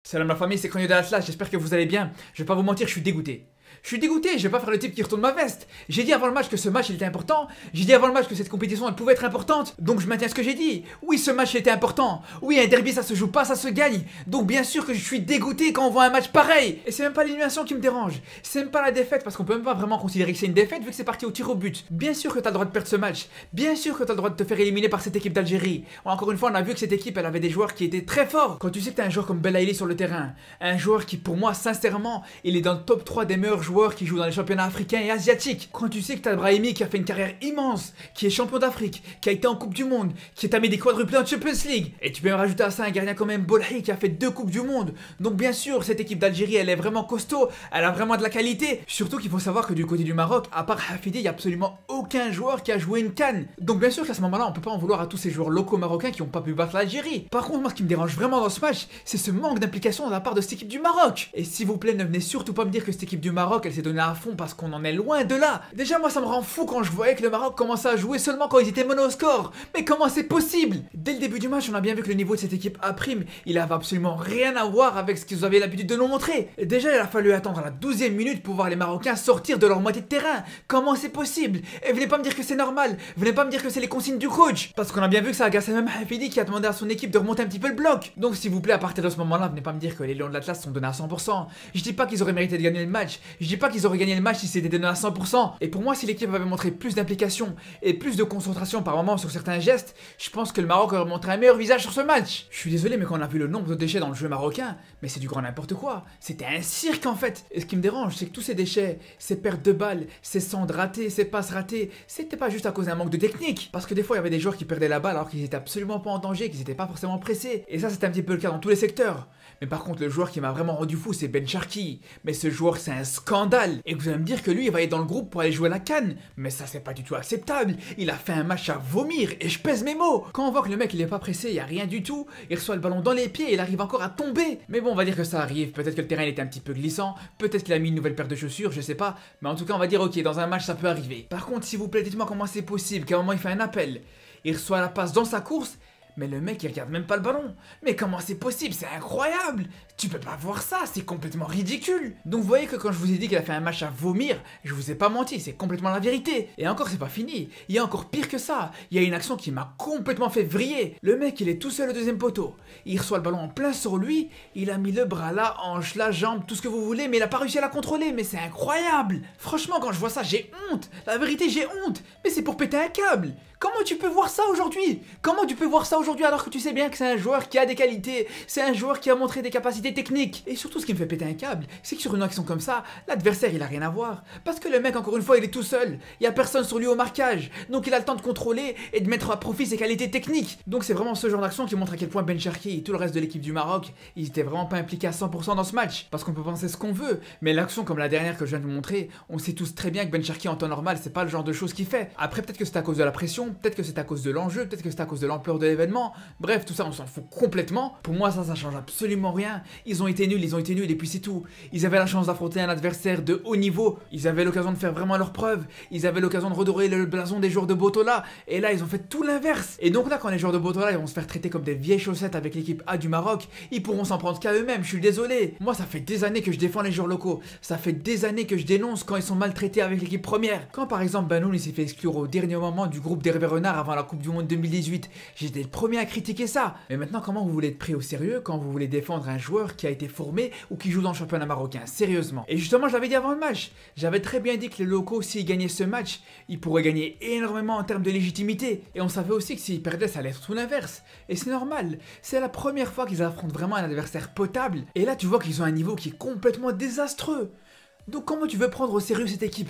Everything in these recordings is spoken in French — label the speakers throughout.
Speaker 1: Salam la famille, c'est Cogno de l'Atlas, j'espère que vous allez bien. Je vais pas vous mentir, je suis dégoûté. Je suis dégoûté, je vais pas faire le type qui retourne ma veste. J'ai dit avant le match que ce match il était important. J'ai dit avant le match que cette compétition elle pouvait être importante. Donc je maintiens ce que j'ai dit. Oui, ce match était important. Oui, un derby ça se joue pas, ça se gagne. Donc bien sûr que je suis dégoûté quand on voit un match pareil. Et c'est même pas l'élimination qui me dérange. C'est même pas la défaite parce qu'on peut même pas vraiment considérer que c'est une défaite vu que c'est parti au tir au but. Bien sûr que t'as le droit de perdre ce match. Bien sûr que t'as le droit de te faire éliminer par cette équipe d'Algérie. Encore une fois, on a vu que cette équipe elle avait des joueurs qui étaient très forts. Quand tu sais que t'as un joueur comme Belaïli sur le terrain, un joueur qui pour moi sincèrement il est dans le top 3 des meilleurs joueurs qui jouent dans les championnats africains et asiatiques. Quand tu sais que t'as Brahimi qui a fait une carrière immense, qui est champion d'Afrique, qui a été en Coupe du Monde, qui t'a mis des quadruplés en Champions League, et tu peux même rajouter à ça un gardien comme Bolhi qui a fait 2 Coupes du Monde. Donc bien sûr, cette équipe d'Algérie, elle est vraiment costaud, elle a vraiment de la qualité. Surtout qu'il faut savoir que du côté du Maroc, à part Hafidi, il n'y a absolument aucun joueur qui a joué une CAN. Donc bien sûr qu'à ce moment-là, on peut pas en vouloir à tous ces joueurs locaux marocains qui n'ont pas pu battre l'Algérie. Par contre, moi, ce qui me dérange vraiment dans ce match, c'est ce manque d'implication de la part de cette équipe du Maroc. Et s'il vous plaît, ne venez surtout pas me dire que cette équipe du Maroc, elle s'est donnée à fond parce qu'on en est loin de là. Déjà, moi, ça me rend fou quand je voyais que le Maroc commençait à jouer seulement quand ils étaient menés au score. Mais comment c'est possible? Dès le début du match, on a bien vu que le niveau de cette équipe A', il avait absolument rien à voir avec ce qu'ils avaient l'habitude de nous montrer. Et déjà, il a fallu attendre la 12e minute pour voir les Marocains sortir de leur moitié de terrain. Comment c'est possible? Et venez pas me dire que c'est normal. Venez pas me dire que c'est les consignes du coach. Parce qu'on a bien vu que ça agaçait même Hafidi qui a demandé à son équipe de remonter un petit peu le bloc. Donc, s'il vous plaît, à partir de ce moment-là, venez pas me dire que les Lions de l'Atlas sont donnés à 100%. Je dis pas qu'ils auraient mérité de gagner le match. Je dis pas qu'ils auraient gagné le match si c'était donné à 100%. Et pour moi, si l'équipe avait montré plus d'implication et plus de concentration par moment sur certains gestes, je pense que le Maroc aurait montré un meilleur visage sur ce match. Je suis désolé, mais quand on a vu le nombre de déchets dans le jeu marocain, mais c'est du grand n'importe quoi. C'était un cirque en fait. Et ce qui me dérange, c'est que tous ces déchets, ces pertes de balles, ces centres ratés, ces passes ratées, c'était pas juste à cause d'un manque de technique. Parce que des fois, il y avait des joueurs qui perdaient la balle alors qu'ils étaient absolument pas en danger, qu'ils étaient pas forcément pressés. Et ça, c'est un petit peu le cas dans tous les secteurs. Mais par contre, le joueur qui m'a vraiment rendu fou, c'est Ben Sharki. Mais ce joueur, c'est un scandale. Et vous allez me dire que lui, il va être dans le groupe pour aller jouer à la CAN. Mais ça, c'est pas du tout acceptable. Il a fait un match à vomir. Et je pèse mes mots. Quand on voit que le mec, il est pas pressé, il y a rien du tout. Il reçoit le ballon dans les pieds et il arrive encore à tomber. Mais bon, on va dire que ça arrive. Peut-être que le terrain il était un petit peu glissant. Peut-être qu'il a mis une nouvelle paire de chaussures, je sais pas. Mais en tout cas, on va dire, ok, dans un match, ça peut arriver. Par contre, s'il vous plaît, dites-moi comment c'est possible qu'à un moment, il fait un appel. Il reçoit la passe dans sa course. Mais le mec il regarde même pas le ballon. Mais comment c'est possible? C'est incroyable. Tu peux pas voir ça, c'est complètement ridicule. Donc vous voyez que quand je vous ai dit qu'il a fait un match à vomir, je vous ai pas menti, c'est complètement la vérité. Et encore c'est pas fini, il y a encore pire que ça. Il y a une action qui m'a complètement fait vriller. Le mec il est tout seul au deuxième poteau. Il reçoit le ballon en plein sur lui, il a mis le bras là, hanche, la jambe, tout ce que vous voulez, mais il a pas réussi à la contrôler. Mais c'est incroyable. Franchement quand je vois ça j'ai honte. La vérité j'ai honte. Mais c'est pour péter un câble. Comment tu peux voir ça aujourd'hui? Comment tu peux voir ça aujourd'hui alors que tu sais bien que c'est un joueur qui a des qualités, c'est un joueur qui a montré des capacités techniques. Et surtout ce qui me fait péter un câble, c'est que sur une action comme ça, l'adversaire il a rien à voir. Parce que le mec encore une fois il est tout seul, il y a personne sur lui au marquage, donc il a le temps de contrôler et de mettre à profit ses qualités techniques. Donc c'est vraiment ce genre d'action qui montre à quel point Ben Sharki et tout le reste de l'équipe du Maroc, ils étaient vraiment pas impliqués à 100% dans ce match. Parce qu'on peut penser ce qu'on veut, mais l'action comme la dernière que je viens de vous montrer, on sait tous très bien que Ben Sharki en temps normal c'est pas le genre de choses qu'il fait. Après peut-être que c'est à cause de la pression, peut-être que c'est à cause de l'enjeu, peut-être que c'est à cause de l'ampleur de l'événement. Bref, tout ça on s'en fout complètement. Pour moi ça change absolument rien. Ils ont été nuls et puis c'est tout. Ils avaient la chance d'affronter un adversaire de haut niveau. Ils avaient l'occasion de faire vraiment leur preuve. Ils avaient l'occasion de redorer le blason des joueurs de Botola. Et là ils ont fait tout l'inverse. Et donc là quand les joueurs de Botola ils vont se faire traiter comme des vieilles chaussettes avec l'équipe A du Maroc, ils pourront s'en prendre qu'à eux-mêmes. Je suis désolé. Moi ça fait des années que je défends les joueurs locaux. Ça fait des années que je dénonce quand ils sont maltraités avec l'équipe première. Quand par exemple Banoun il s'est fait exclure au dernier moment du groupe d'Hervé Renard avant la Coupe du Monde 2018, j'étais le premier à critiquer ça. Mais maintenant comment vous voulez être pris au sérieux quand vous voulez défendre un joueur qui a été formé ou qui joue dans le championnat marocain, sérieusement. Et justement je l'avais dit avant le match, j'avais très bien dit que les locaux s'ils gagnaient ce match, ils pourraient gagner énormément en termes de légitimité. Et on savait aussi que s'ils perdaient ça allait être tout l'inverse. Et c'est normal, c'est la première fois qu'ils affrontent vraiment un adversaire potable. Et là tu vois qu'ils ont un niveau qui est complètement désastreux. Donc comment tu veux prendre au sérieux cette équipe?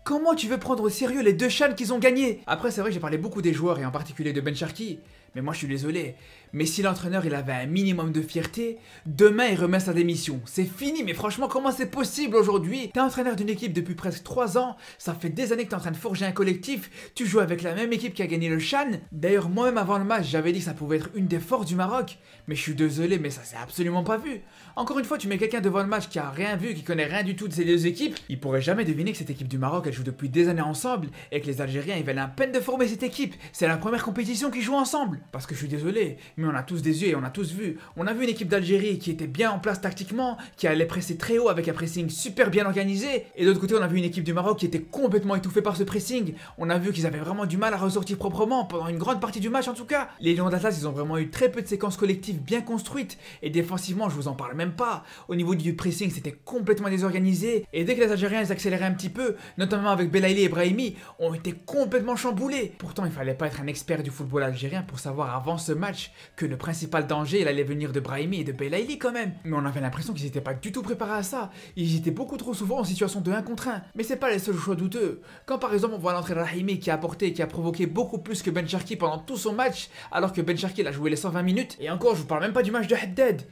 Speaker 1: Comment tu veux prendre au sérieux les 2 CHAN qu'ils ont gagnés? Après c'est vrai que j'ai parlé beaucoup des joueurs et en particulier de Ben Sharki, mais moi je suis désolé. Mais si l'entraîneur il avait un minimum de fierté, demain il remet sa démission. C'est fini, mais franchement comment c'est possible aujourd'hui? T'es entraîneur d'une équipe depuis presque 3 ans, ça fait des années que t'es en train de forger un collectif, tu joues avec la même équipe qui a gagné le CHAN. D'ailleurs moi-même avant le match j'avais dit que ça pouvait être une des forces du Maroc, mais je suis désolé mais ça s'est absolument pas vu. Encore une fois tu mets quelqu'un devant le match qui a rien vu, qui connaît rien du tout de ces deux équipes, il pourrait jamais deviner que cette équipe du Maroc elle joue depuis des années ensemble et que les Algériens ils veulent à peine de former cette équipe. C'est la première compétition qu'ils jouent ensemble. parce que je suis désolé, mais on a tous des yeux et on a tous vu. On a vu une équipe d'Algérie qui était bien en place tactiquement, qui allait presser très haut avec un pressing super bien organisé, et de l'autre côté on a vu une équipe du Maroc qui était complètement étouffée par ce pressing. On a vu qu'ils avaient vraiment du mal à ressortir proprement, pendant une grande partie du match en tout cas. Les Lions d'Atlas, ils ont vraiment eu très peu de séquences collectives bien construites, et défensivement je vous en parle même pas. Au niveau du pressing c'était complètement désorganisé, et dès que les Algériens ils accéléraient un petit peu, notamment avec Belaïli et Brahimi, ont été complètement chamboulés. Pourtant il fallait pas être un expert du football algérien pour savoir avant ce match que le principal danger il allait venir de Brahimi et de Belaïli quand même. Mais on avait l'impression qu'ils n'étaient pas du tout préparés à ça. Ils étaient beaucoup trop souvent en situation de 1 contre 1. Mais c'est pas les seuls choix douteux. Quand par exemple on voit l'entrée de Rahimi qui a apporté et qui a provoqué beaucoup plus que Ben Cherki pendant tout son match, alors que Ben Cherki a joué les 120 minutes, et encore je vous parle même pas du match de Haddad.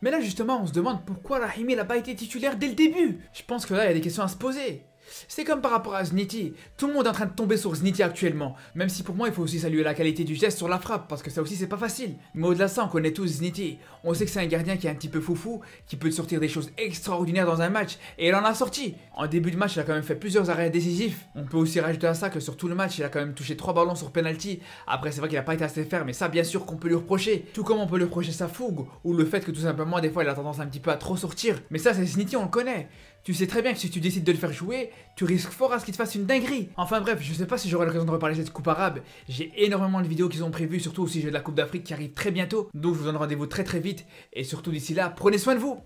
Speaker 1: Mais là justement on se demande pourquoi Rahimi n'a pas été titulaire dès le début. Je pense que là il y a des questions à se poser. C'est comme par rapport à Zniti, tout le monde est en train de tomber sur Zniti actuellement, même si pour moi il faut aussi saluer la qualité du geste sur la frappe, parce que ça aussi c'est pas facile. Mais au-delà de ça, on connaît tous Zniti, on sait que c'est un gardien qui est un petit peu foufou, qui peut sortir des choses extraordinaires dans un match, et il en a sorti. En début de match il a quand même fait plusieurs arrêts décisifs, on peut aussi rajouter à ça que sur tout le match il a quand même touché 3 ballons sur penalty. Après c'est vrai qu'il a pas été assez ferme, mais ça bien sûr qu'on peut lui reprocher, tout comme on peut lui reprocher sa fougue, ou le fait que tout simplement des fois il a tendance un petit peu à trop sortir. Mais ça c'est Zniti, on le connaît. Tu sais très bien que si tu décides de le faire jouer, tu risques fort à ce qu'il te fasse une dinguerie. Enfin bref, je sais pas si j'aurai l'occasion de reparler de cette coupe arabe. J'ai énormément de vidéos qui sont prévues, surtout au sujet de la Coupe d'Afrique qui arrive très bientôt. Donc je vous donne rendez-vous très vite. Et surtout d'ici là, prenez soin de vous.